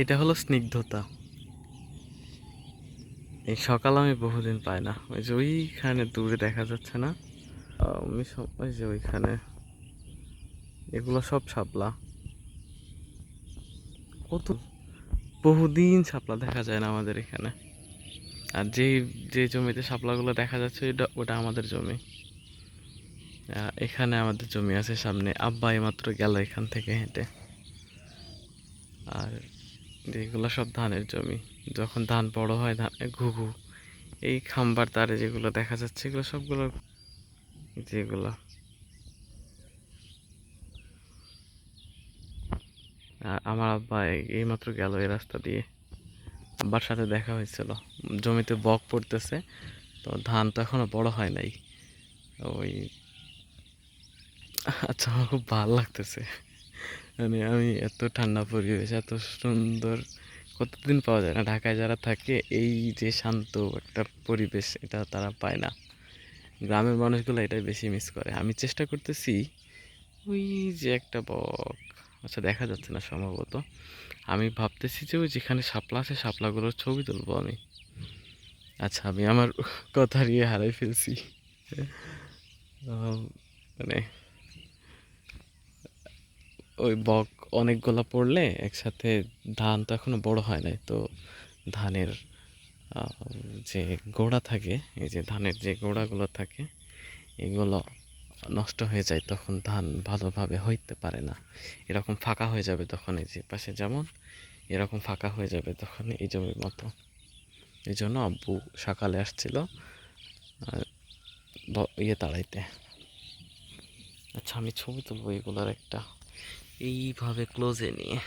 এটা হলো স্নিগ্ধতা। এই সকাল আমি বহুদিন পাই না। ওই যে ওইখানে দূরে দেখা যাচ্ছে না, আমি ওই যে ওইখানে, এগুলো সব শাপলা। কত বহুদিন শাপলা দেখা যায় না আমাদের এখানে। আর যে যে জমিতে শাপলাগুলো দেখা যাচ্ছে ওটা ওটা আমাদের জমি। এখানে আমাদের জমি আছে সামনে, আব্বা এইমাত্র গেল এখান থেকে হেঁটে। আর যেগুলো সব ধানের জমি, যখন ধান বড় হয় ধান ঘুঘু, এই খাম্বার তারে যেগুলো দেখা যাচ্ছে এগুলো সবগুলো, যেগুলো আমার আব্বা এইমাত্র গেল এই রাস্তা দিয়ে। আব্বার সাথে দেখা হয়েছিল, জমিতে বক পড়তেছে, তো ধান তো এখনো বড় হয় নাই। ওই, আচ্ছা আমার খুব ভালো লাগতেছে। মানে আমি এত ঠান্ডা পরিবেশ, এত সুন্দর কতদিন পাওয়া যায় না। ঢাকায় যারা থাকে এই যে শান্ত একটা পরিবেশ, এটা তারা পায় না। গ্রামের মানুষগুলো এটাই বেশি মিস করে। আমি চেষ্টা করতেছি, ওই যে একটা বক, আচ্ছা দেখা যাচ্ছে না সম্ভবত। আমি ভাবতেছি যে ওই যেখানে শাপলা আছে শাপলাগুলোর ছবি তুলবো আমি। আচ্ছা আমি আমার কথা নিয়ে হারাই ফেলছি। মানে ওই বক অনেকগুলা পড়লে একসাথে, ধান তো এখনো বড় হয় নাই, তো ধানের আহ, যে গোড়া থাকে, এই যে ধানের যে গোড়াগুলো থাকে এগুলো নষ্ট হয়ে যায়, তখন ধান ভালোভাবে হইতে পারে না। এরকম ফাঁকা হয়ে যাবে তখন, এই যে পাশে যেমন এরকম ফাঁকা হয়ে যাবে তখন এই জমির মতো। এই জন্য আব্বু সকালে আসছিল ইয়ে তাড়াইতে। আচ্ছা আমি ছবি তুলবো এগুলার একটা, এইভাবে ক্লোজে নিয়ে।